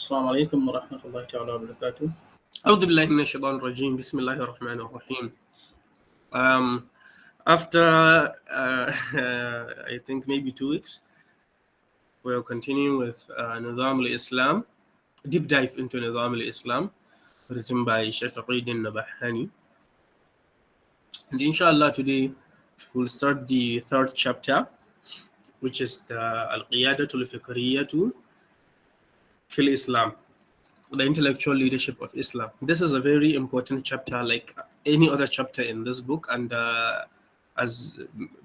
السلام عليكم ورحمة الله تعالى وبركاته. أعوذ بالله من الشيطان الرجيم. بسم الله الرحمن الرحيم. After I think maybe 2 weeks, we'll continue with Nizam al-Islam, deep dive into Nizam al-Islam, written by Sheikh Taqiyuddin Nabahani. And inshallah today we'll start the 3rd chapter, which is the Al-Qiyadatul Fikriyatu fil Islam, the intellectual leadership of Islam. This is a very important chapter, like any other chapter in this book, and as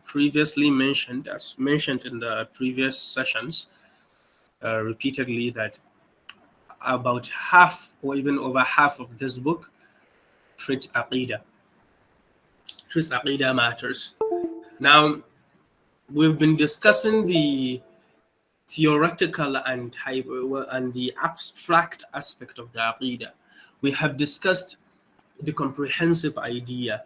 previously mentioned, as mentioned in the previous sessions, repeatedly, that about half or even over half of this book treats Aqidah. Treats Aqidah matters. Now, we've been discussing the theoretical and the abstract aspect of the Aqidah. We have discussed the comprehensive idea,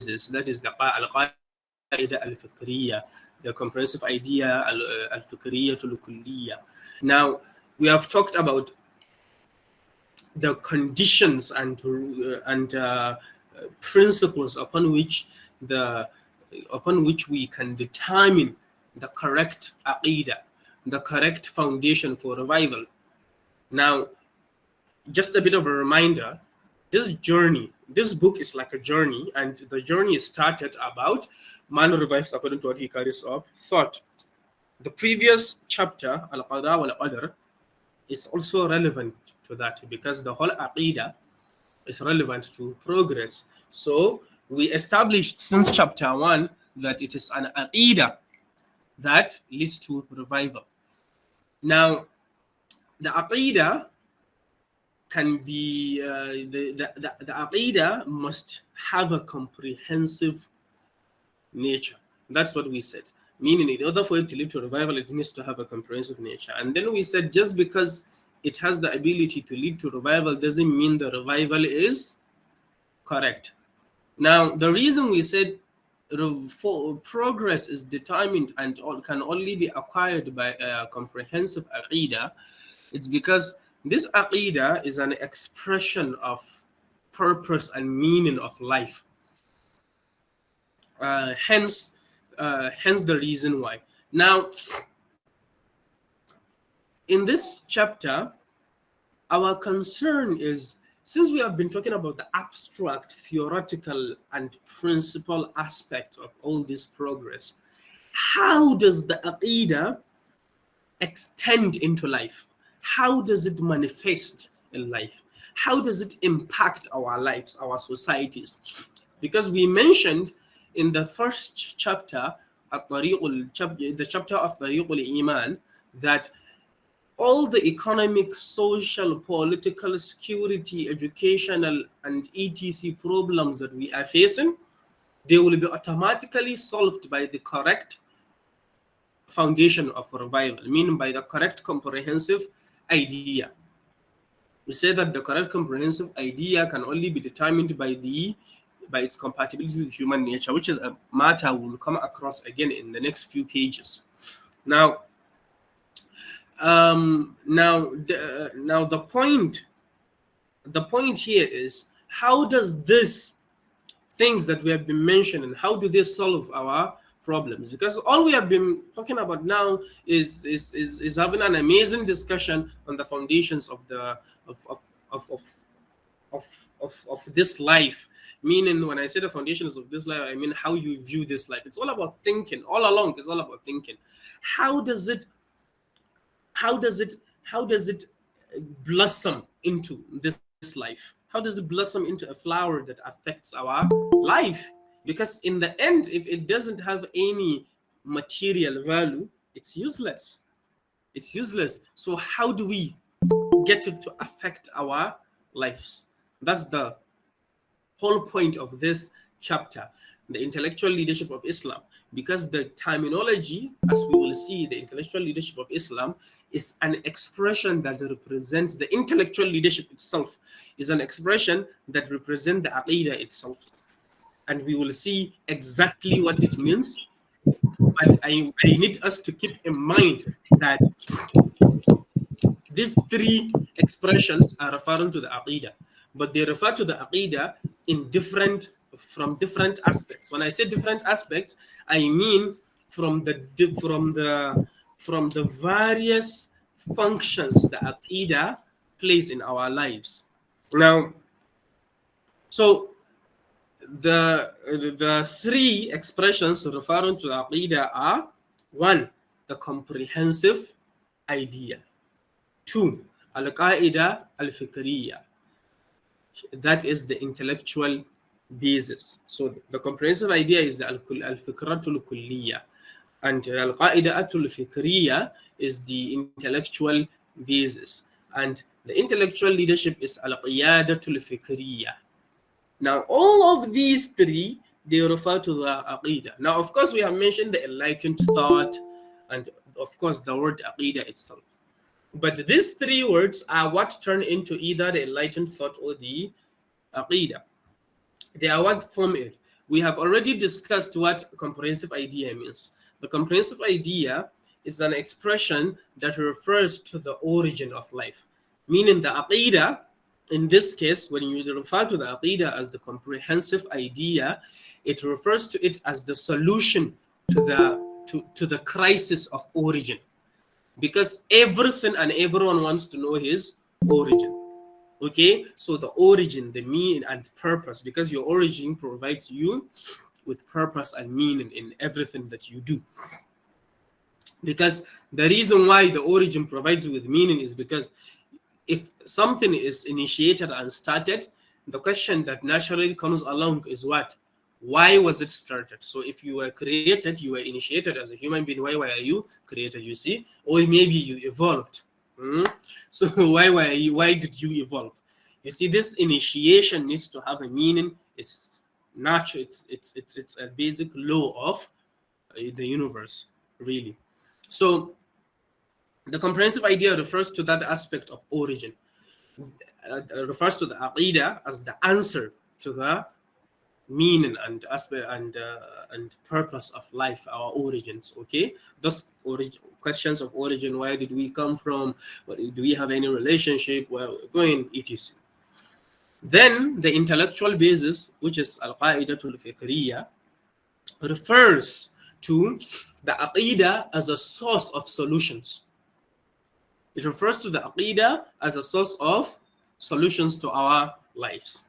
that is the Al-Qaida al-Fikriyya, the comprehensive idea, al-Fikriyya al-Kulliyya. Now, we have talked about the conditions and principles upon which we can determine the correct aqidah, the correct foundation for revival. Now, just a bit of a reminder, this book is like a journey, and the journey started about man revives according to what he carries of thought. The previous chapter, Al-Qada wal-Qadr, is also relevant to that because the whole aqidah is relevant to progress. So we established since chapter 1 that it is an aqidah that leads to revival. Now, the aqidah can be the aqidah must have a comprehensive nature. That's what we said. Meaning, in order for it to lead to revival, it needs to have a comprehensive nature. And then we said just because it has the ability to lead to revival doesn't mean the revival is correct. Now, the reason we said progress is determined and can only be acquired by a comprehensive aqidah, it's because this aqidah is an expression of purpose and meaning of life. Hence the reason why. Now, in this chapter, our concern is, since we have been talking about the abstract, theoretical, and principal aspects of all this progress, how does the aqidah extend into life? How does it manifest in life? How does it impact our lives, our societies? Because we mentioned in the first chapter, the chapter of Tariqul Iman, that all the economic, social, political, security, educational, and etc. problems that we are facing, they will be automatically solved by the correct foundation of revival, meaning by the correct comprehensive idea. We say that the correct comprehensive idea can only be determined by its compatibility with human nature, which is a matter we'll come across again in the next few pages. Now, the point here is, how does this things that we have been mentioning, how do they solve our problems? Because all we have been talking about now is having an amazing discussion on the foundations of this life. Meaning, when I say the foundations of this life, I mean how you view this life. It's all about thinking. All along, it's all about thinking. How does it blossom into this life? How does it blossom into a flower that affects our life? Because in the end, if it doesn't have any material value, it's useless. It's useless. So how do we get it to affect our lives? That's the whole point of this chapter, the intellectual leadership of Islam. Because the terminology, as we will see, the intellectual leadership of Islam is an expression that represents the intellectual leadership itself, is an expression that represents the aqidah itself. And we will see exactly what it means. But I need us to keep in mind that these three expressions are referring to the aqidah, but they refer to the aqidah from different aspects. When I say different aspects, I mean from the various functions the aqidah plays in our lives. Now, so the three expressions referring to aqidah are: one, the comprehensive idea; two, al-qaida al-fikriyya, that is the intellectual basis. So the comprehensive idea is the al-fikratul kulliyya, and al-qaida al-fikriyya is the intellectual basis, and the intellectual leadership is al-qiyadatul fikriyya. Now, all of these three, they refer to the aqidah. Now, of course, we have mentioned the enlightened thought and, of course, the word aqidah itself. But these three words are what turn into either the enlightened thought or the aqidah. They are what form it. We have already discussed what comprehensive idea means. The comprehensive idea is an expression that refers to the origin of life, meaning the aqidah. In this case, when you refer to the aqidah as the comprehensive idea, it refers to it as the solution to the crisis of origin, because everything and everyone wants to know his origin. Okay, so the origin, the meaning and purpose, because your origin provides you with purpose and meaning in everything that you do. Because the reason why the origin provides you with meaning is because if something is initiated and started, the question that naturally comes along is what? Why was it started? So if you were created, you were initiated as a human being, why were you created, you see? Or maybe you evolved. So why did you evolve? You see, this initiation needs to have a meaning. It's natural, it's a basic law of the universe, really. So the comprehensive idea refers to that aspect of origin. Refers to the aqidah as the answer to the meaning and aspect and purpose of life, our origins. Okay, those questions of origin: where did we come from? Do we have any relationship? Where we're going, etc. Then the intellectual basis, which is al-qa'idatul fikriyya, refers to the aqidah as a source of solutions. It refers to the aqidah as a source of solutions to our lives.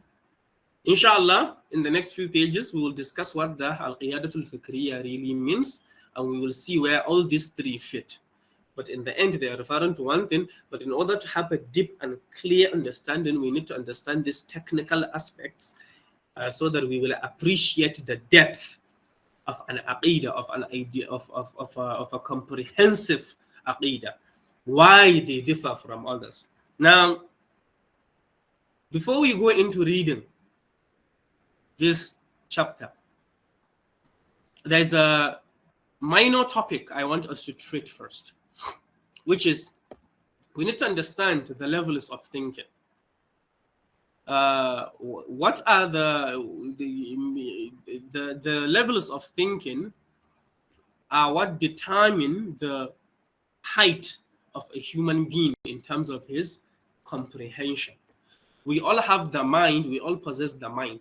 Inshallah, in the next few pages, we will discuss what the al-qiyadatul fikriyya really means, and we will see where all these three fit. But in the end, they are referring to one thing. But in order to have a deep and clear understanding, we need to understand these technical aspects so that we will appreciate the depth of an aqidah, of an idea, of a comprehensive aqidah, why they differ from others. Now, before we go into reading this chapter, there's a minor topic I want us to treat first, which is we need to understand the levels of thinking. What are the levels of thinking are what determine the height of a human being in terms of his comprehension. We all have the mind, we all possess the mind.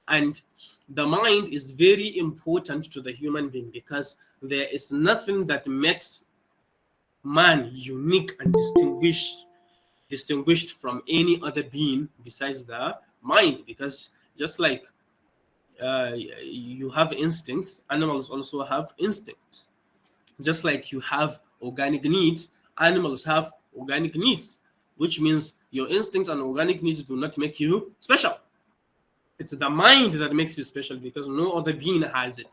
And the mind is very important to the human being because there is nothing that makes man unique and distinguished from any other being besides the mind. Because just like you have instincts, animals also have instincts. Just like you have organic needs, animals have organic needs, which means your instincts and organic needs do not make you special. It's the mind that makes you special because no other being has it.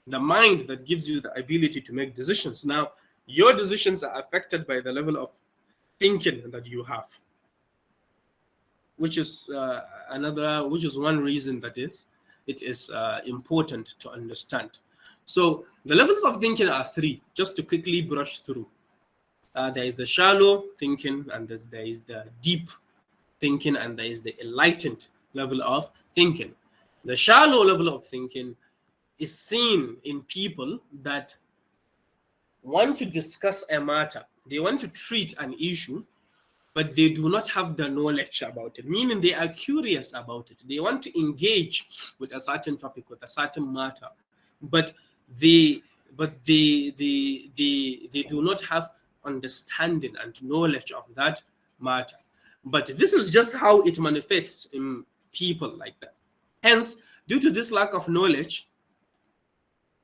The mind that gives you the ability to make decisions. Now, your decisions are affected by the level of thinking that you have, which is one reason that it is important to understand. So the levels of thinking are three, just to quickly brush through. There is the shallow thinking, and there is the deep thinking, and there is the enlightened level of thinking. The shallow level of thinking is seen in people that want to discuss a matter. They want to treat an issue but they do not have the knowledge about it, meaning they are curious about it. They want to engage with a certain topic, with a certain matter, but they they do not have understanding and knowledge of that matter. But this is just how it manifests in people like that. Hence, due to this lack of knowledge,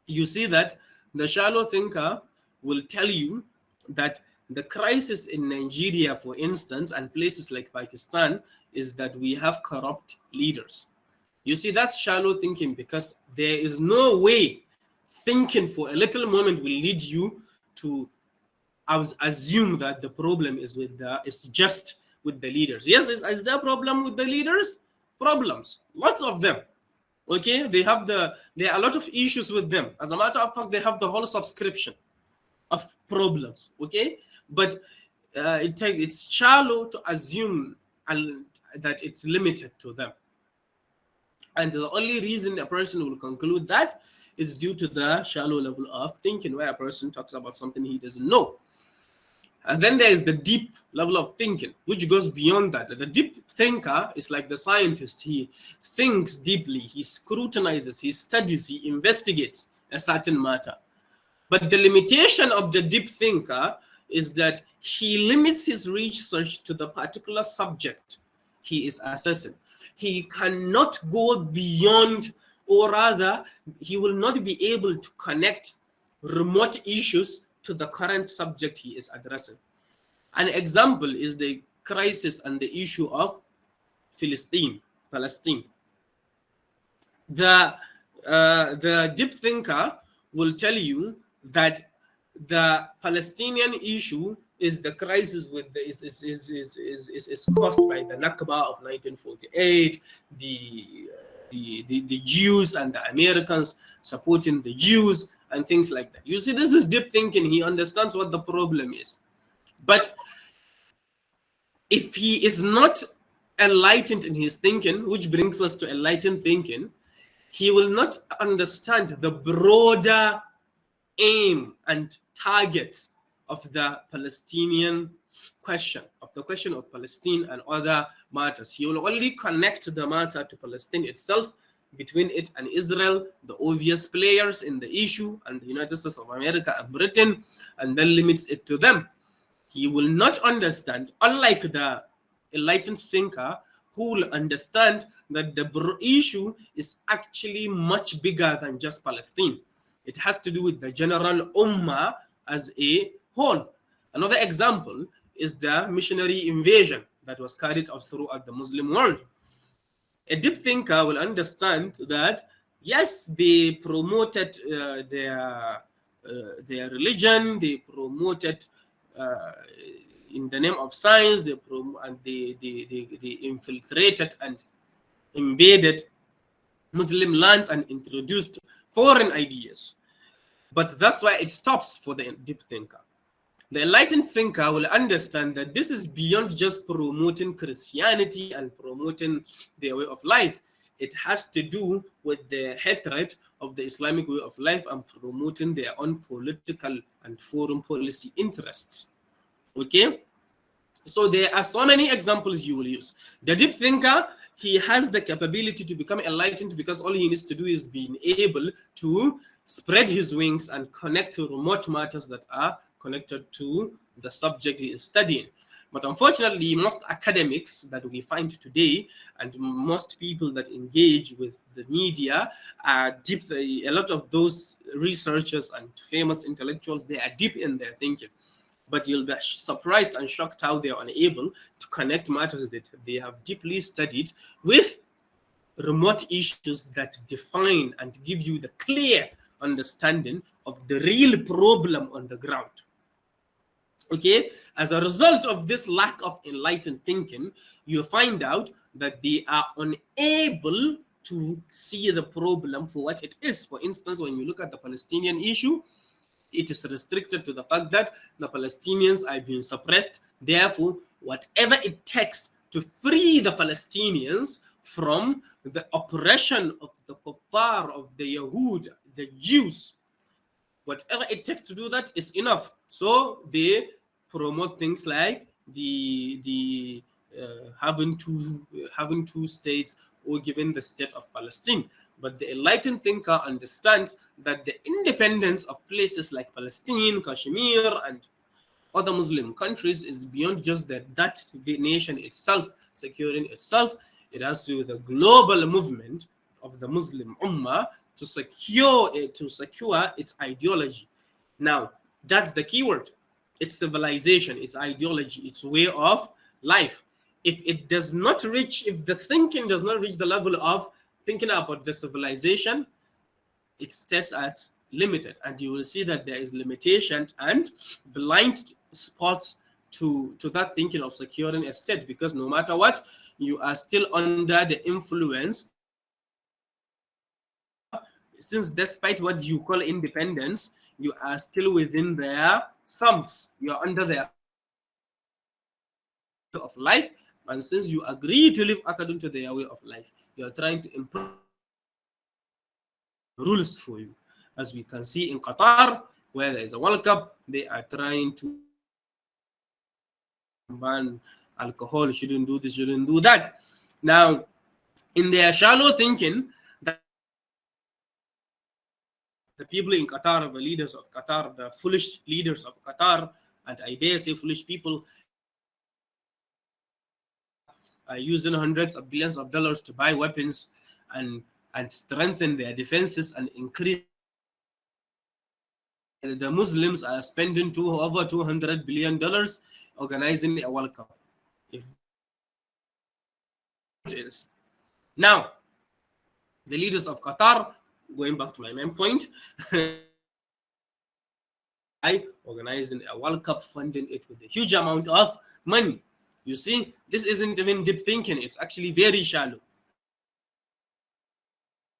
you see that the shallow thinker will tell you that the crisis in Nigeria, for instance, and places like Pakistan, is that we have corrupt leaders. You see, that's shallow thinking, because there is no way thinking for a little moment will lead you to assume that the problem is just with the leaders. Yes, is there a problem with the leaders? Problems, lots of them. Okay, there are a lot of issues with them. As a matter of fact, they have the whole subscription of problems. Okay, but it's shallow to assume that it's limited to them. And the only reason a person will conclude that is due to the shallow level of thinking, where a person talks about something he doesn't know. And then there is the deep level of thinking, which goes beyond that. The deep thinker is like the scientist. He thinks deeply, he scrutinizes, he studies, he investigates a certain matter. But the limitation of the deep thinker is that he limits his research to the particular subject he is assessing. He cannot go beyond, or rather, he will not be able to connect remote issues to the current subject he is addressing. An example is the crisis and the issue of Palestine. The deep thinker will tell you that the Palestinian issue is the crisis with is caused by the Nakba of 1948, the Jews and the Americans supporting the Jews and things like that. You see, this is deep thinking. He understands what the problem is. But if he is not enlightened in his thinking, which brings us to enlightened thinking, he will not understand the broader aim and targets of the Palestinian question, of the question of Palestine and other matters. He will only connect the matter to Palestine itself, between it and Israel, the obvious players in the issue, and the United States of America and Britain, and then limits it to them. He will not understand, unlike the enlightened thinker, who will understand that the issue is actually much bigger than just Palestine. It has to do with the general Ummah as a whole. Another example is the missionary invasion that was carried out throughout the Muslim world. A deep thinker will understand that, yes, they promoted their religion, they promoted in the name of science, they infiltrated and invaded Muslim lands and introduced foreign ideas. But that's why it stops for the deep thinker. The enlightened thinker will understand that this is beyond just promoting Christianity and promoting their way of life. It has to do with the hatred of the Islamic way of life and promoting their own political and foreign policy interests. Okay? So there are so many examples you will use. The deep thinker, he has the capability to become enlightened because all he needs to do is being able to spread his wings and connect to remote matters that are connected to the subject he is studying. But unfortunately, most academics that we find today and most people that engage with the media are deep. A lot of those researchers and famous intellectuals, they are deep in their thinking. But you'll be surprised and shocked how they are unable to connect matters that they have deeply studied with remote issues that define and give you the clear understanding of the real problem on the ground. Okay, as a result of this lack of enlightened thinking, you find out that they are unable to see the problem for what it is. For instance, when you look at the Palestinian issue, it is restricted to the fact that the Palestinians are being suppressed. Therefore, whatever it takes to free the Palestinians from the oppression of the kuffar, of the Yahud, the Jews, whatever it takes to do that is enough. So they promote things like the having two states, or given the state of Palestine. But the enlightened thinker understands that the independence of places like Palestine, Kashmir, and other Muslim countries is beyond just that the nation itself securing itself. It has to do with the global movement of the Muslim Ummah to secure its ideology. Now, that's the keyword. It's civilization, its ideology, its way of life. If the thinking does not reach the level of thinking about the civilization, it stays at limited, and you will see that there is limitation and blind spots to that thinking of securing a state, because no matter what, you are still under the influence, since despite what you call independence, you are still within their thumbs. You are under their of life, and since you agree to live according to their way of life, you are trying to improve rules for you. As we can see in Qatar, where there is a World Cup, they are trying to ban alcohol, shouldn't do this, shouldn't do that. Now, in their shallow thinking, that the people in Qatar, the leaders of Qatar, the foolish leaders of Qatar, and I dare say foolish people, are using hundreds of billions of dollars to buy weapons and strengthen their defenses and increase. The Muslims are spending over $200 billion organizing a World Cup. If it is. Now, the leaders of Qatar, going back to my main point, organizing a World Cup, funding it with a huge amount of money. You see, this isn't even deep thinking. It's actually very shallow.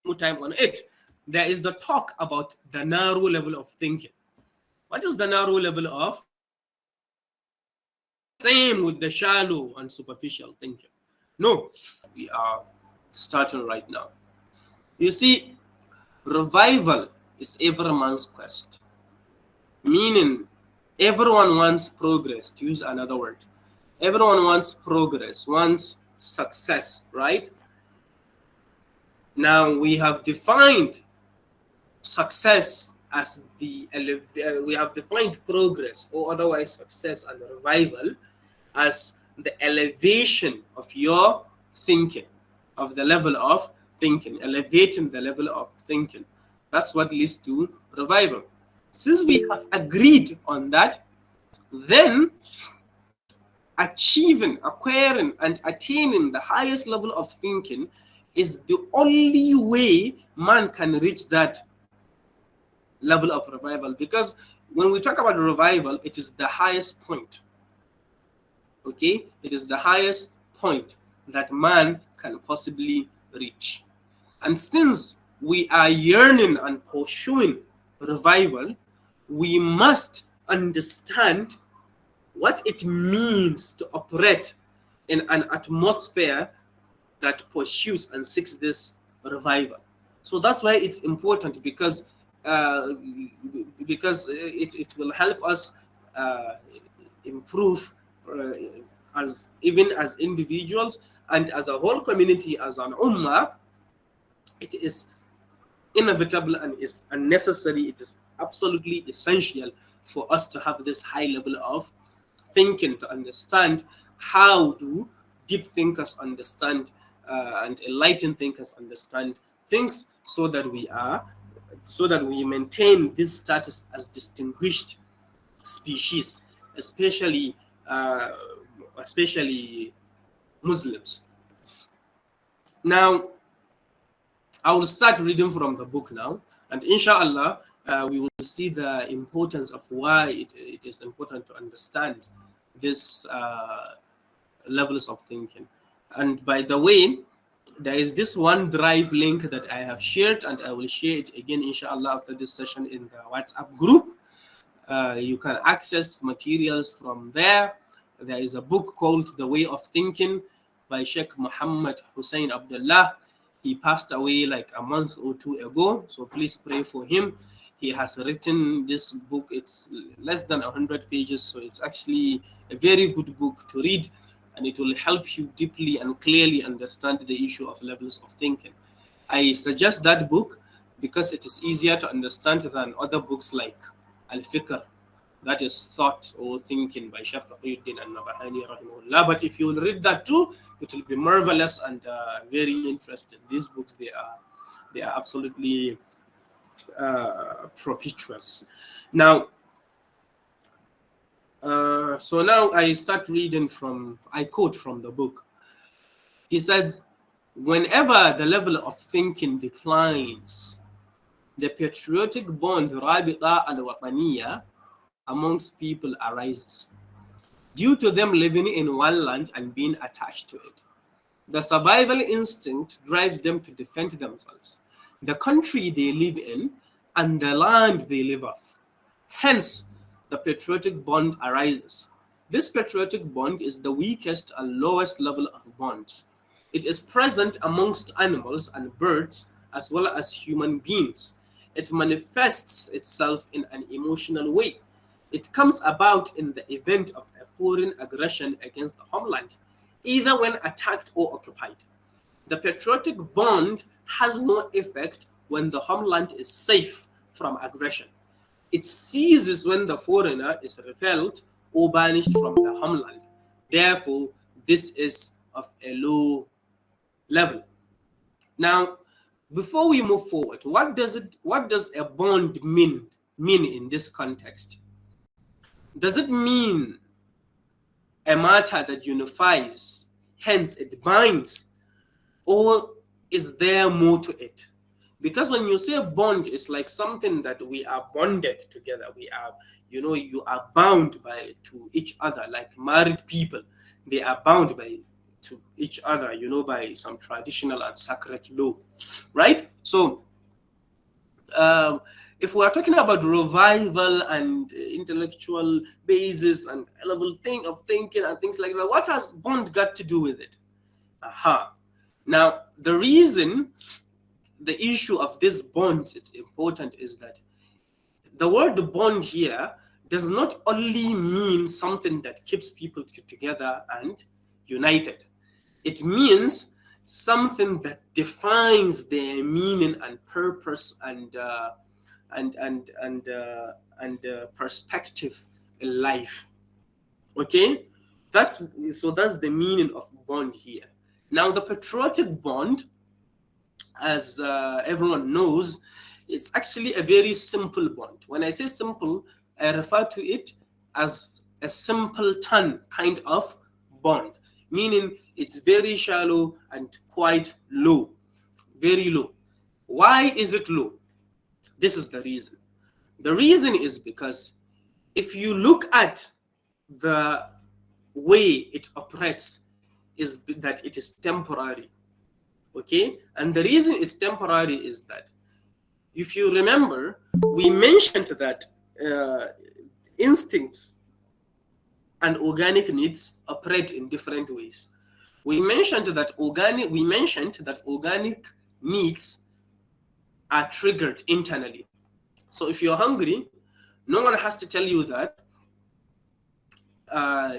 More time on it. There is the talk about the narrow level of thinking. What is the narrow level of? Same with the shallow and superficial thinking. No, we are starting right now. You see, revival is every man's quest. Meaning, everyone wants progress, to use another word. Everyone wants progress, wants success, right? Now, we have defined success as we have defined progress, or otherwise success and revival, as the elevation of your thinking, of the level of thinking, elevating the level of thinking. That's what leads to revival. Since we have agreed on that, then acquiring, and attaining the highest level of thinking is the only way man can reach that level of revival. Because when we talk about revival, it is the highest point. Okay? It is the highest point that man can possibly reach. And since we are yearning and pursuing revival, we must understand what it means to operate in an atmosphere that pursues and seeks this revival. So that's why it's important, because it will help us improve as individuals and as a whole community, as an ummah. It is inevitable and is unnecessary. It is absolutely essential for us to have this high level of thinking, to understand how do deep thinkers understand and enlightened thinkers understand things, so that we maintain this status as distinguished species, especially Muslims. Now, I will start reading from the book now, and inshallah, we will see the importance of why it is important to understand this levels of thinking. And by the way, there is this OneDrive link that I have shared, and I will share it again, inshallah, after this session in the WhatsApp group. You can access materials from there. There is a book called The Way of Thinking by Sheikh Muhammad Hussein Abdullah. He passed away like a month or two ago, so please pray for him. He has written this book. It's less than 100 pages, so it's actually a very good book to read, and it will help you deeply and clearly understand the issue of levels of thinking. I suggest that book because it is easier to understand than other books like Al-Fikr, that is thought or thinking by Shaykh Taqiyuddin al-Nabahani rahimahullah. But if you will read that too, it will be marvelous and very interesting. These books, they are absolutely propitious. Now, so now I start reading from, I quote from the book. He says, whenever the level of thinking declines, the patriotic bond rabita al-wataniya amongst people arises. Due to them living in one land and being attached to it, the survival instinct drives them to defend themselves, the country they live in, and the land they live off. Hence, the patriotic bond arises. This patriotic bond is the weakest and lowest level of bonds. It is present amongst animals and birds as well as human beings. It manifests itself in an emotional way. It comes about in the event of a foreign aggression against the homeland, either when attacked or occupied. The patriotic bond has no effect when the homeland is safe from aggression. It ceases when the foreigner is repelled or banished from the homeland. Therefore, this is of a low level. Now, before we move forward, what does a bond mean in this context? Does it mean a matter that unifies, hence it binds, or is there more to it? Because when you say bond, it's like something that we are bonded together. We are, you are bound to each other, like married people. They are bound to each other, by some traditional and sacred law, right? So, if we are talking about revival and intellectual basis and level of thinking and things like that, what has bond got to do with it? Aha. Now, the reason the issue of this bond is important is that the word bond here does not only mean something that keeps people together and united. It means something that defines their meaning and purpose and perspective in life. Okay, that's the meaning of bond here. Now, the patriotic bond, as everyone knows, it's actually a very simple bond. When I say simple, I refer to it as a simpleton kind of bond, meaning it's very shallow and quite low, very low. Why is it low? This is the reason. The reason is because if you look at the way it operates, is that it is temporary. Okay, and the reason it's temporary is that if you remember, we mentioned that instincts and organic needs operate in different ways. We mentioned that organic needs are triggered internally. So if you're hungry, no one has to tell you that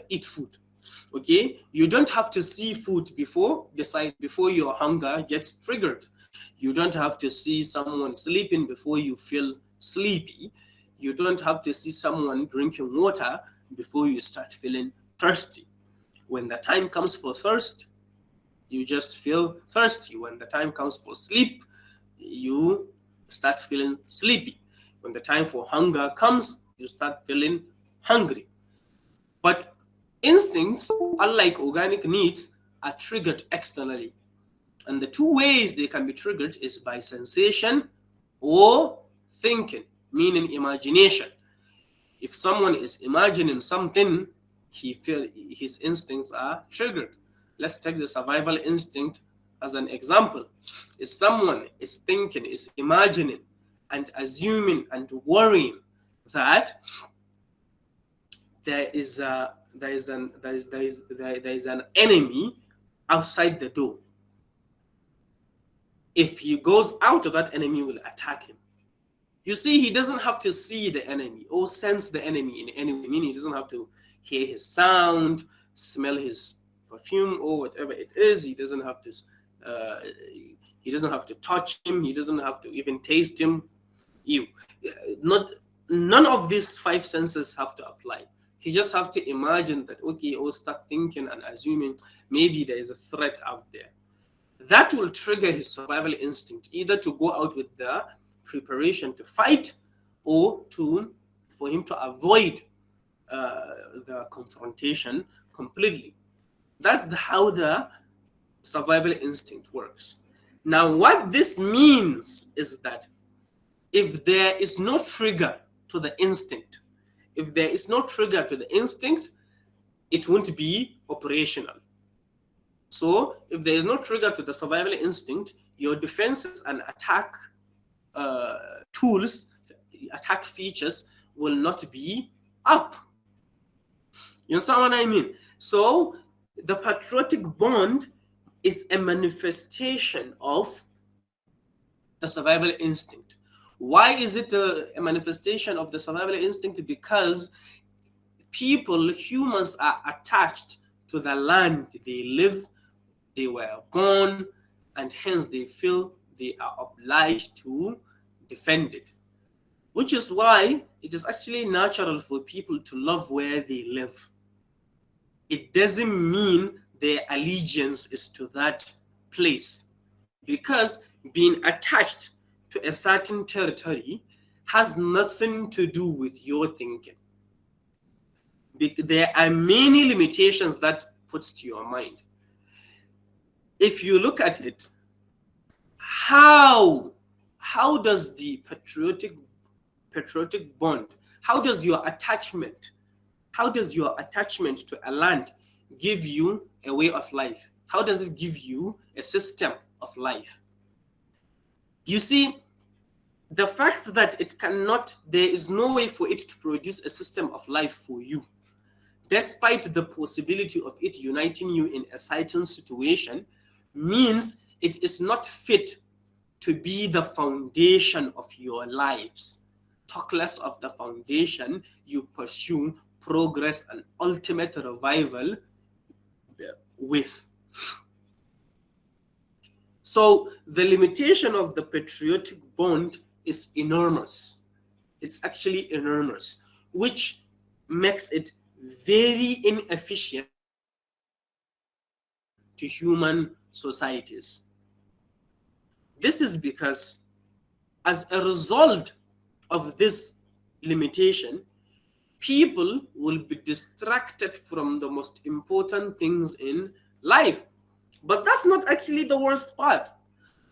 eat food. Okay, you don't have to see food before your hunger gets triggered. You don't have to see someone sleeping before you feel sleepy. You don't have to see someone drinking water before you start feeling thirsty. When the time comes for thirst, you just feel thirsty. When the time comes for sleep, you start feeling sleepy. When the time for hunger comes, you start feeling hungry. But instincts, unlike organic needs, are triggered externally. And the two ways they can be triggered is by sensation or thinking, meaning imagination. If someone is imagining something, his instincts are triggered. Let's take the survival instinct as an example. If someone is thinking, is imagining, and assuming and worrying that there is an enemy outside the door. If he goes out, that enemy will attack him. You see, he doesn't have to see the enemy or sense the enemy in any way. Meaning, he doesn't have to hear his sound, smell his perfume, or whatever it is. He doesn't have to. Uh, he doesn't have to touch him. He doesn't have to even taste him. You, not none of these five senses have to apply. He just have to imagine that, okay, or start thinking and assuming maybe there is a threat out there. That will trigger his survival instinct, either to go out with the preparation to fight or for him to avoid the confrontation completely. That's how the survival instinct works. Now, what this means is that if there is no trigger to the instinct, if there is no trigger to the instinct, it won't be operational. So if there is no trigger to the survival instinct, your defenses and attack tools, attack features will not be up. You understand what I mean? So the patriotic bond is a manifestation of the survival instinct. Why is it a manifestation of the survival instinct? Because humans are attached to the land they live, they were born, and hence they feel they are obliged to defend it. Which is why it is actually natural for people to love where they live. It doesn't mean their allegiance is to that place, because being attached to a certain territory has nothing to do with your thinking. There are many limitations that puts to your mind. If you look at it, how does the patriotic bond, how does your attachment to a land give you a way of life? How does it give you a system of life? You see, the fact that there is no way for it to produce a system of life for you, despite the possibility of it uniting you in a certain situation, means it is not fit to be the foundation of your lives. Talk less of the foundation you pursue progress and ultimate revival with. So the limitation of the patriotic bond is enormous. It's actually enormous, which makes it very inefficient to human societies. This is because, as a result of this limitation, people will be distracted from the most important things in life. But that's not actually the worst part.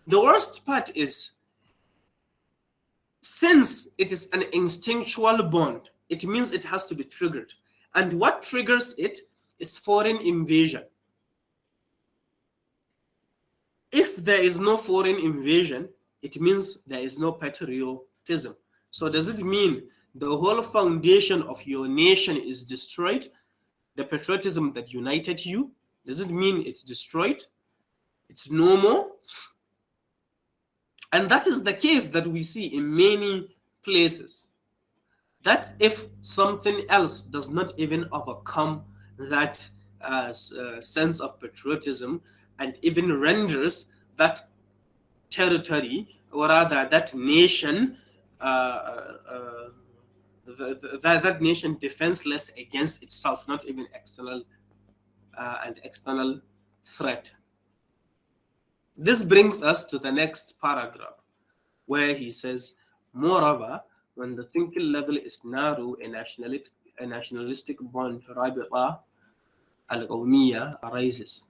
The worst part is, since it is an instinctual bond, it means it has to be triggered. And what triggers it is foreign invasion. If there is no foreign invasion, it means there is no patriotism. So does it mean the whole foundation of your nation is destroyed? The patriotism that united you, does it mean it's destroyed? It's no more? And that is the case that we see in many places. That's if something else does not even overcome that sense of patriotism and even renders that territory, or rather that nation, that nation defenseless against itself, not even external threat. This brings us to the next paragraph, where he says, moreover, when the thinking level is narrow, a nationalistic bond, rabita al-qawmiyya, arises.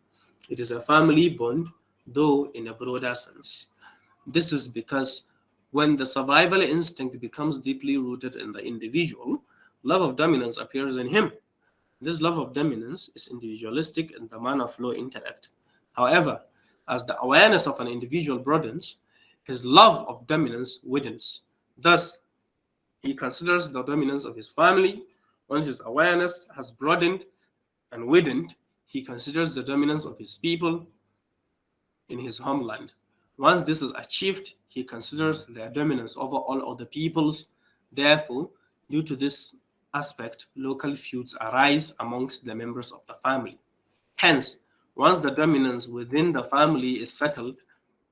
It is a family bond, though in a broader sense. This is because when the survival instinct becomes deeply rooted in the individual, love of dominance appears in him. This love of dominance is individualistic in the manner of low intellect. However, as the awareness of an individual broadens, his love of dominance widens. Thus, he considers the dominance of his family. Once his awareness has broadened and widened, he considers the dominance of his people in his homeland. Once this is achieved, he considers their dominance over all other peoples. Therefore, due to this aspect, local feuds arise amongst the members of the family. Hence, once the dominance within the family is settled,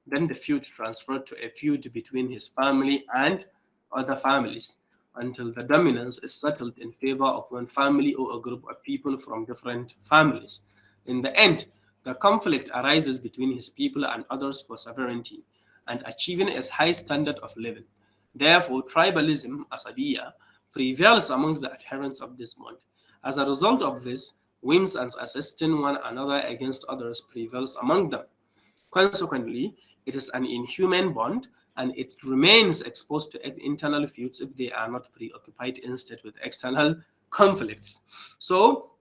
then the feud transferred to a feud between his family and other families until the dominance is settled in favor of one family or a group of people from different families. In the end, the conflict arises between his people and others for sovereignty and achieving a high standard of living. Therefore, tribalism, asabiya, prevails amongst the adherents of this bond. As a result of this, whims and assisting one another against others prevails among them. Consequently, it is an inhuman bond and it remains exposed to internal feuds if they are not preoccupied instead with external conflicts. So,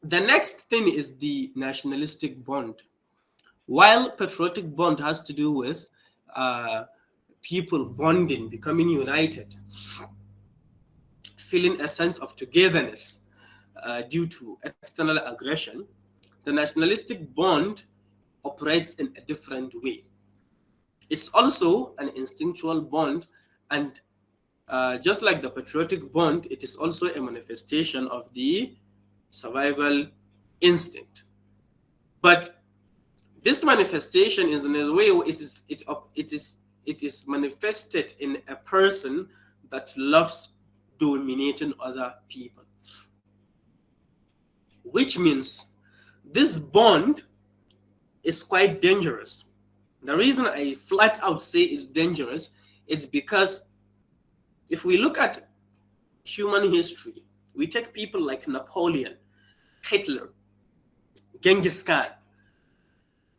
the next thing is the nationalistic bond. While patriotic bond has to do with people bonding, becoming united, feeling a sense of togetherness due to external aggression, the nationalistic bond operates in a different way. It's also an instinctual bond, and just like the patriotic bond, it is also a manifestation of the survival instinct. But this manifestation is in a way it is manifested in a person that loves dominating other people, which means this bond is quite dangerous. The reason I flat out say it's dangerous is because if we look at human history, we take people like Napoleon, Hitler, Genghis Khan.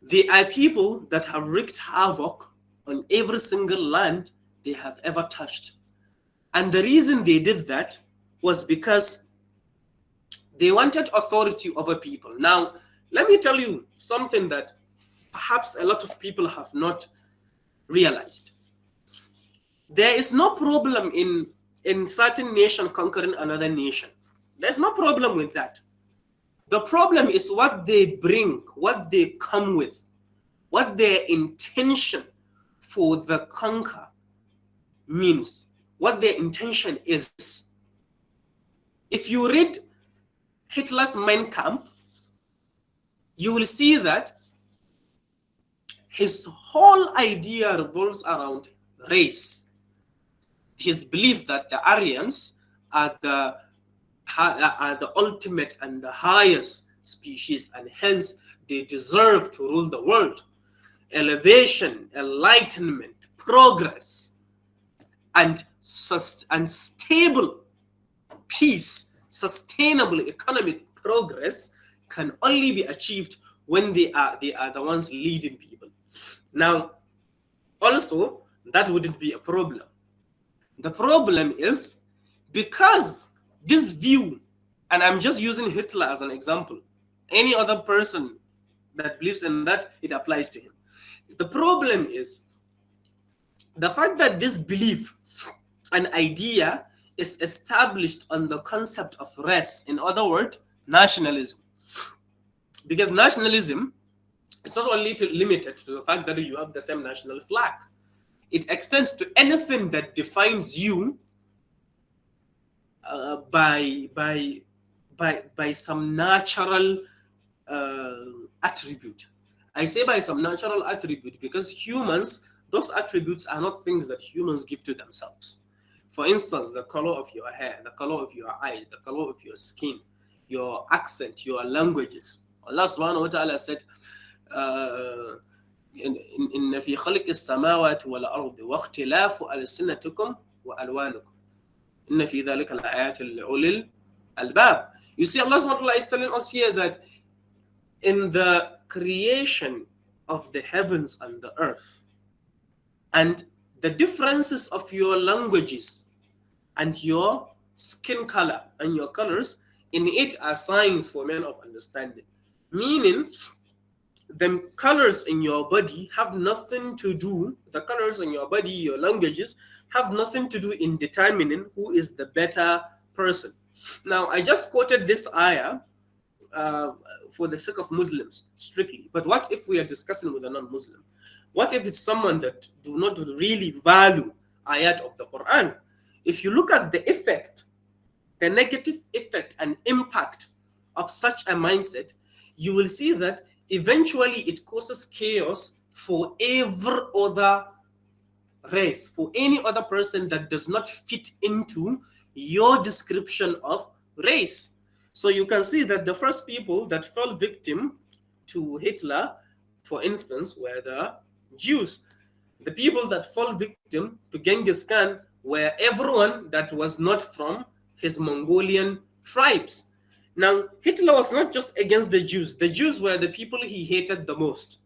They are people that have wreaked havoc on every single land they have ever touched. And the reason they did that was because they wanted authority over people. Now, let me tell you something that perhaps a lot of people have not realized. There is no problem in certain nation conquering another nation. There's no problem with that. The problem is what they bring, what they come with, what their intention for the conquer means, what their intention is. If you read Hitler's Mein Kampf, you will see that his whole idea revolves around race. His belief that the Aryans are the ultimate and the highest species, and hence they deserve to rule the world. Elevation, enlightenment, progress, and stable peace, sustainable economic progress can only be achieved when they are the ones leading people. Now, also, that wouldn't be a problem. The problem is because this view, and I'm just using Hitler as an example, any other person that believes in that, it applies to him. The problem is the fact that this belief and idea is established on the concept of race, in other words, nationalism. Because nationalism is not only limited to the fact that you have the same national flag. It extends to anything that defines you by some natural attribute. I say by some natural attribute because humans, those attributes are not things that humans give to themselves. For instance, the color of your hair, the color of your eyes, the color of your skin, your accent, your languages. Allah subhanahu wa ta'ala said, إن في خلق السماوات والأرض واختلاف ألسنتكم وألوانكم إن في ذلك لآيات لأولي الألباب. You see, Allah subhanahu wa ta'ala is telling us here that in the creation of the heavens and the earth, and the differences of your languages and your skin color and your colors, in it are signs for men of understanding. Meaning, the colors in your body have nothing to do, the colors in your body, your languages, have nothing to do in determining who is the better person. Now, I just quoted this ayah for the sake of Muslims strictly. But what if we are discussing with a non-Muslim? What if it's someone that do not really value ayat of the Quran? If you look at the effect, the negative effect and impact of such a mindset, you will see that eventually it causes chaos for every other race, for any other person that does not fit into your description of race. So you can see that the first people that fell victim to Hitler, for instance, were the Jews. The people that fell victim to Genghis Khan were everyone that was not from his Mongolian tribes. Now, Hitler was not just against the Jews. The Jews were the people he hated the most.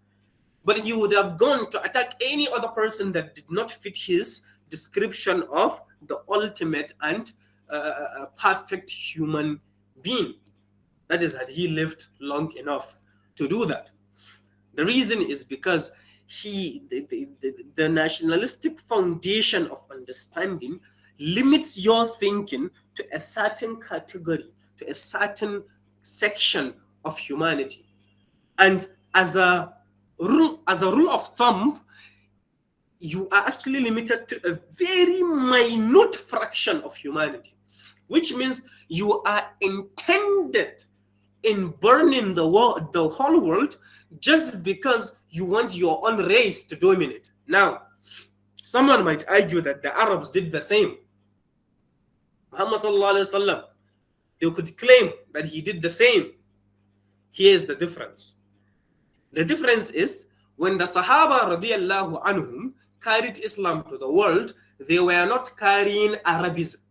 But he would have gone to attack any other person that did not fit his description of the ultimate and perfect human being. That is, had he lived long enough to do that. The reason is because the nationalistic foundation of understanding limits your thinking to a certain category, to a certain section of humanity. And as a rule of thumb, you are actually limited to a very minute fraction of humanity, which means you are intended in burning the whole world just because you want your own race to dominate. Now, someone might argue that the Arabs did the same. Muhammad sallallahu alaihi wasallam, they could claim that he did the same. Here's the difference. The difference is when the Sahaba radiallahu anhum carried Islam to the world, they were not carrying Arabism.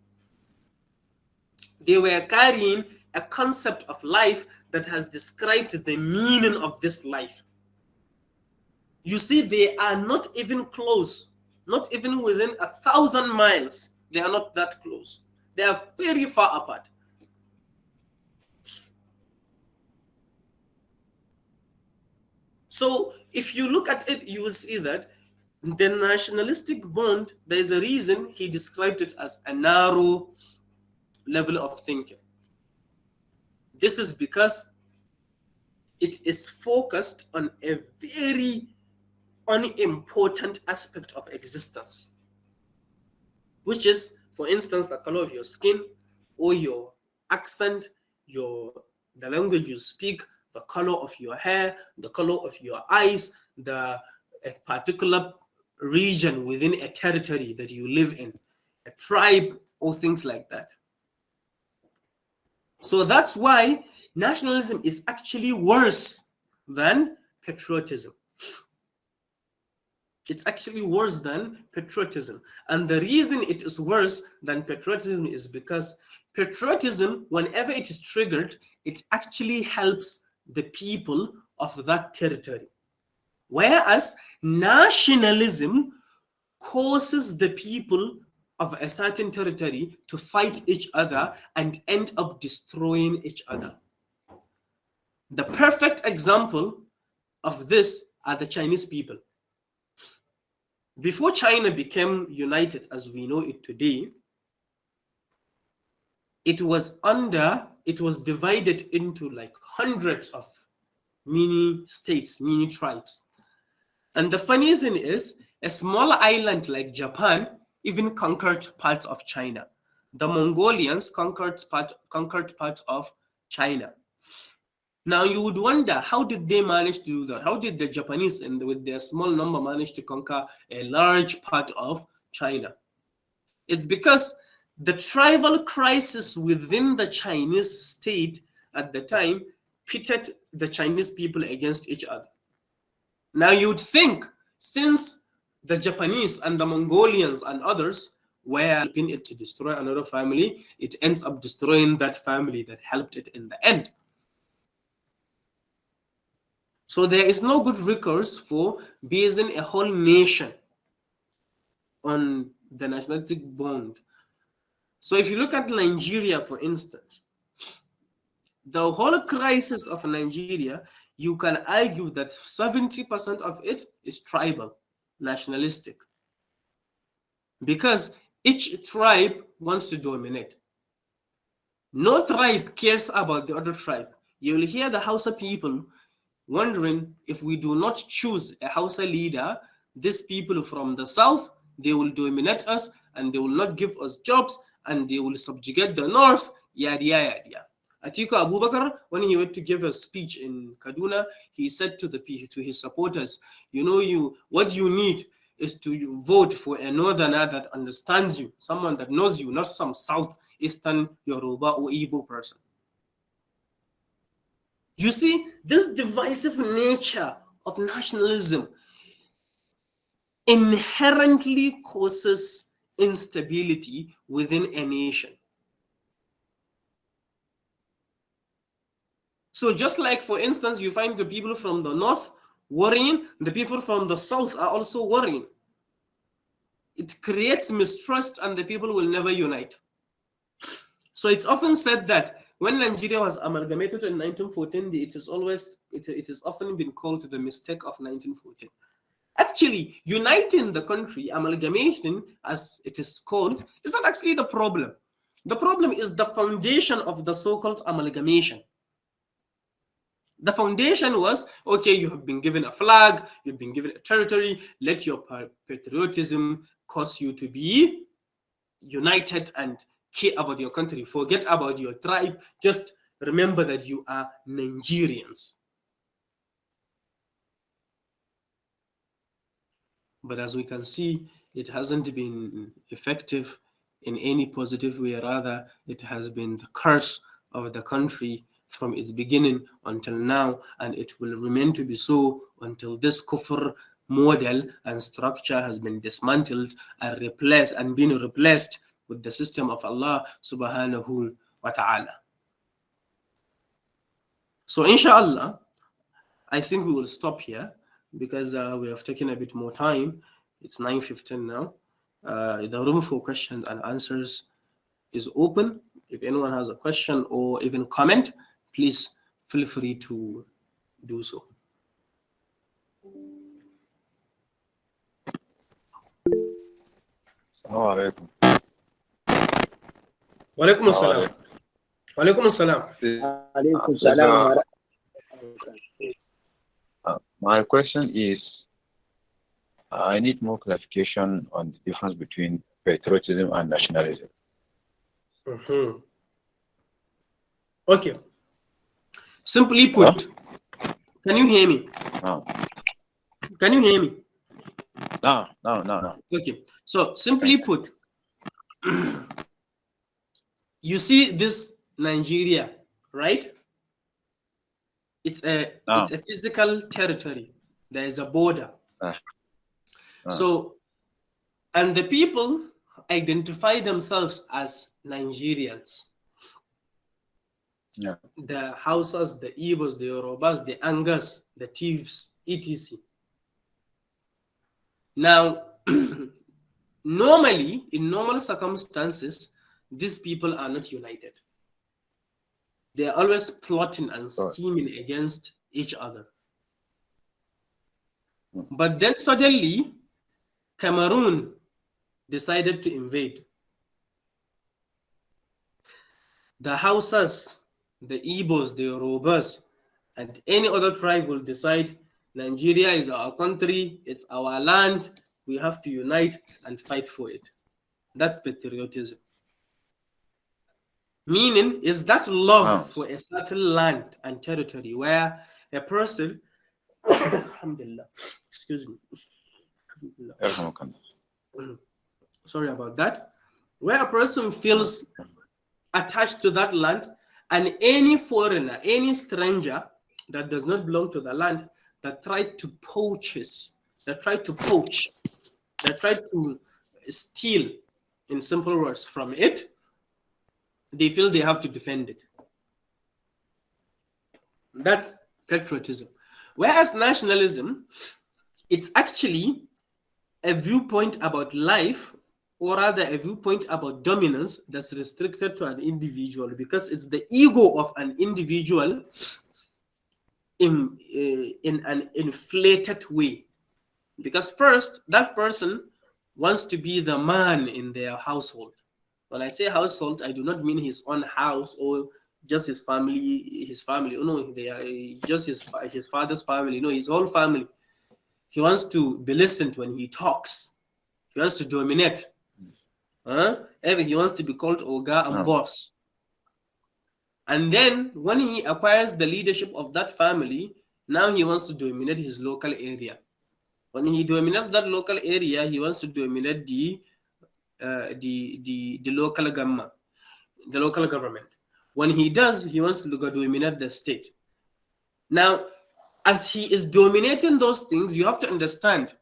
They were carrying a concept of life that has described the meaning of this life. You see, they are not even close, not even within 1,000 miles. They are not that close. They are very far apart. So if you look at it, you will see that the nationalistic bond, there is a reason he described it as a narrow level of thinking. This is because it is focused on a very unimportant aspect of existence, which is, for instance, the color of your skin or your accent, the language you speak, the color of your hair, the color of your eyes, a particular region within a territory that you live in, a tribe, or things like that. So that's why nationalism is actually worse than patriotism. It's actually worse than patriotism. And the reason it is worse than patriotism is because patriotism, whenever it is triggered, it actually helps the people of that territory. Whereas nationalism causes the people of a certain territory to fight each other and end up destroying each other. The perfect example of this are the Chinese people. Before China became united as we know it today, it was divided into like hundreds of mini states, mini tribes. And the funny thing is, a small island like Japan even conquered parts of China. The Mongolians conquered parts of China. Now you would wonder, how did they manage to do that? How did the Japanese, with their small number, manage to conquer a large part of China? It's because the tribal crisis within the Chinese state at the time pitted the Chinese people against each other. Now you'd think, since the Japanese and the Mongolians and others were helping it to destroy another family, it ends up destroying that family that helped it in the end. So there is no good recourse for basing a whole nation on the nationalistic bond. So if you look at Nigeria, for instance, the whole crisis of Nigeria, you can argue that 70% of it is tribal, nationalistic. Because each tribe wants to dominate. No tribe cares about the other tribe. You will hear the Hausa people wondering, if we do not choose a Hausa leader, these people from the south, they will dominate us and they will not give us jobs and they will subjugate the north, yada yada yada. Atiku Abubakar, when he went to give a speech in Kaduna, he said to his supporters, what you need is to vote for a northerner that understands you, someone that knows you, not some southeastern Yoruba or Igbo person. You see, this divisive nature of nationalism inherently causes instability within a nation. So just like, for instance, you find the people from the north worrying, the people from the south are also worrying. It creates mistrust and the people will never unite. So it's often said that when Nigeria was amalgamated in 1914, it is often been called the mistake of 1914. Actually, uniting the country, amalgamation as it is called, is not actually the problem. The problem is the foundation of the so-called amalgamation. The foundation was, okay, you have been given a flag, you've been given a territory, let your patriotism cause you to be united and care about your country. Forget about your tribe. Just remember that you are Nigerians. But as we can see, it hasn't been effective in any positive way. Rather, it has been the curse of the country from its beginning until now, and it will remain to be so until this kufr model and structure has been dismantled and been replaced with the system of Allah subhanahu wa ta'ala. So inshallah, I think we will stop here because we have taken a bit more time. It's 9:15 now. The room for questions and answers is open. If anyone has a question or even comment, please feel free to do so. Assalamualaikum. Walaikum assalam. Walaikum assalam. My question is, I need more clarification on the difference between patriotism and nationalism. Mm-hmm. Okay. Simply put, can you hear me? No. Can you hear me? No. Okay. So simply put, you see this Nigeria, right? It's a physical territory. There is a border. So, and the people identify themselves as Nigerians. Yeah. The Hausas, the Igbos, the Yorubas, the Angas, the Thieves, etc. Now, normally, in normal circumstances, these people are not united. They are always plotting and scheming against each other. But then suddenly, Cameroon decided to invade. The Hausas, the Igbos, the Yorubas, and any other tribe will decide Nigeria is our country, it's our land, we have to unite and fight for it. That's patriotism. Meaning is that love for a certain land and territory where a person, alhamdulillah, excuse me, sorry about that, where a person feels attached to that land, and any foreigner, any stranger that does not belong to the land that tried to poach, that tried to steal, in simple words, from it, they feel they have to defend it. That's patriotism. Whereas nationalism, it's actually a viewpoint about life, or rather a viewpoint about dominance that's restricted to an individual, because it's the ego of an individual in an inflated way. Because first, that person wants to be the man in their household. When I say household, I do not mean his own house or just his family, Oh no, they are just his father's family. No, his whole family. He wants to be listened when he talks. He wants to dominate. He wants to be called Oga and boss. And then when he acquires the leadership of that family, now he wants to dominate his local area. When he dominates that local area, he wants to dominate the local government. The local government. When he does, he wants to dominate the state. Now, as he is dominating those things, you have to understand,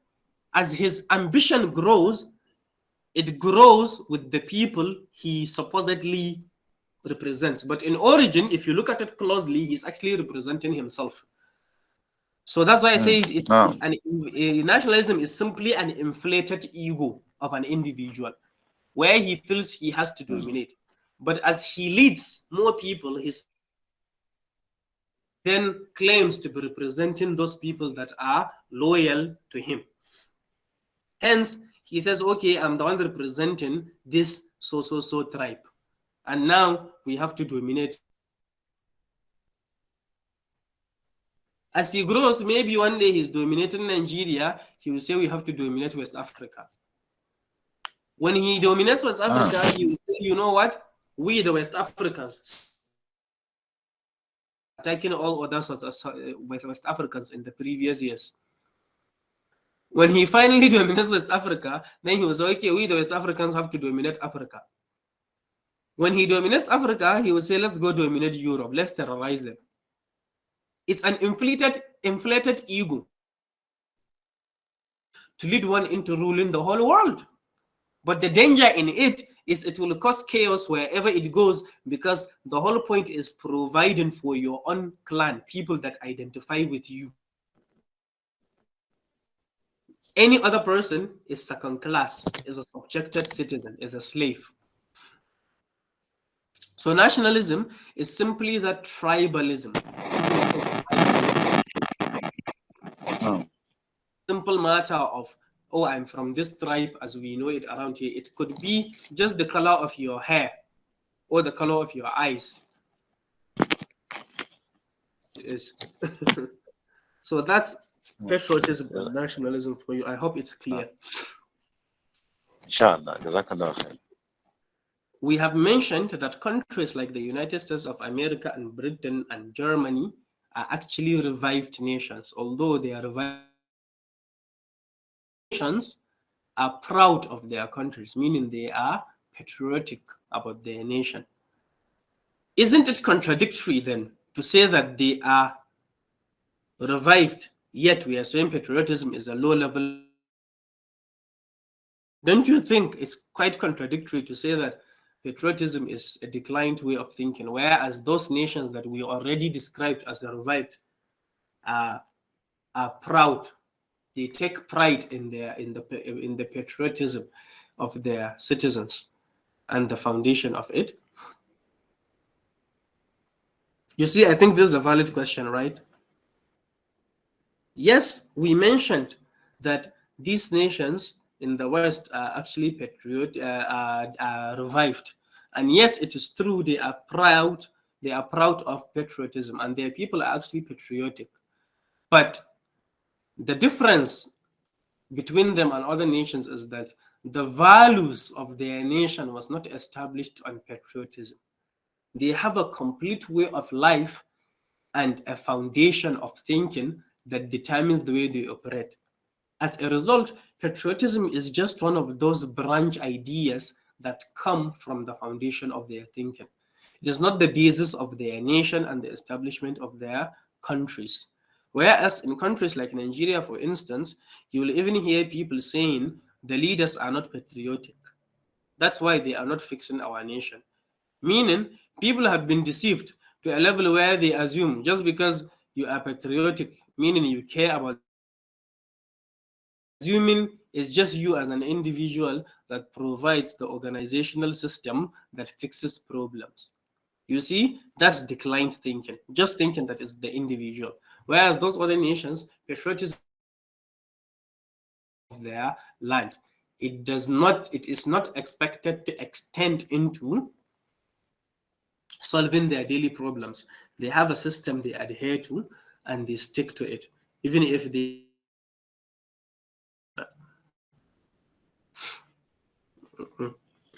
as his ambition grows, it grows with the people he supposedly represents. But in origin, if you look at it closely, he's actually representing himself. So that's why I say nationalism is simply an inflated ego of an individual, where he feels he has to dominate. But as he leads more people, he then claims to be representing those people that are loyal to him. Hence, he says, okay, I'm the one representing this so tribe. And now we have to dominate. As he grows, maybe one day he's dominating Nigeria, he will say we have to dominate West Africa. When he dominates West Africa, he will say, you know what? We, the West Africans, attacking all other West Africans in the previous years. When he finally dominates West Africa, then he was okay, we, the West Africans, have to dominate Africa. When he dominates Africa, he will say, let's go dominate Europe. Let's terrorize them. It's an inflated ego to lead one into ruling the whole world. But the danger in it is it will cause chaos wherever it goes, because the whole point is providing for your own clan, people that identify with you. Any other person is second class, is a subjected citizen, is a slave. So nationalism is simply that tribalism. Simple matter of, oh, I'm from this tribe as we know it around here. It could be just the color of your hair or the color of your eyes. It is. So that's patriotism and nationalism for you. I hope it's clear. Inshallah. Jazakallah khair. We have mentioned that countries like the United States of America and Britain and Germany are actually revived nations, although they are revived nations are proud of their countries, meaning they are patriotic about their nation. Isn't it contradictory then to say that they are revived, yet we are saying patriotism is a low level? Don't you think it's quite contradictory to say that patriotism is a declined way of thinking, whereas those nations that we already described as revived are proud? They take pride in the patriotism of their citizens and the foundation of it. You see, I think this is a valid question, right? Yes, we mentioned that these nations in the West are actually are revived. And yes, it is true, they are proud of patriotism, and their people are actually patriotic. But the difference between them and other nations is that the values of their nation was not established on patriotism. They have a complete way of life and a foundation of thinking that determines the way they operate. As a result, patriotism is just one of those branch ideas that come from the foundation of their thinking. It is not the basis of their nation and the establishment of their countries. Whereas in countries like Nigeria, for instance, you will even hear people saying the leaders are not patriotic. That's why they are not fixing our nation. Meaning, people have been deceived to a level where they assume just because you are patriotic, meaning you care about, assuming it's just you as an individual that provides the organizational system that fixes problems. You see, that's declined thinking, just thinking that it's the individual. Whereas those other nations, patriotism of their land, it is not expected to extend into solving their daily problems. They have a system they adhere to and they stick to it, even if they.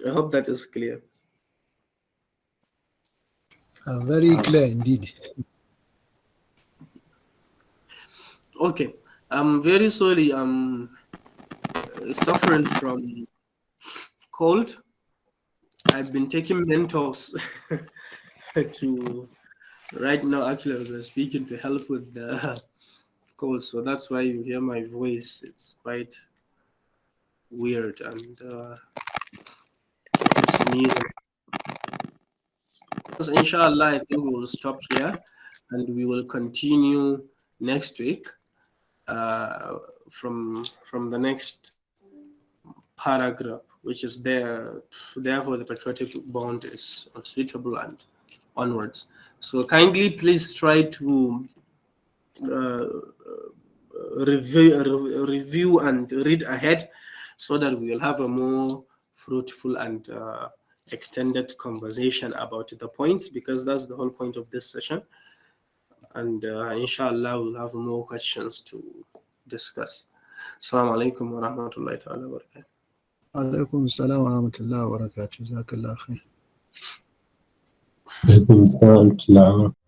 I hope that is clear. Very clear indeed. Okay, I'm very sorry. I'm suffering from cold. I've been taking Mentos to right now. Actually, I was speaking to help with the cold, so that's why you hear my voice. It's quite weird and keep sneezing. So inshallah, I think we will stop here and we will continue next week from the next paragraph, which is there. Therefore, the patriotic bond is unsuitable and onwards. So kindly, please try to review and read ahead so that we will have a more fruitful and extended conversation about the points, because that's the whole point of this session. And inshallah, we'll have more questions to discuss. Assalamu alaikum wa rahmatullahi ta'ala wa barakatuh. Alaikum assalam wa rahmatullahi wa barakatuh. Jazakallah khair. عليكم السلام ورحمة الله وبركاته.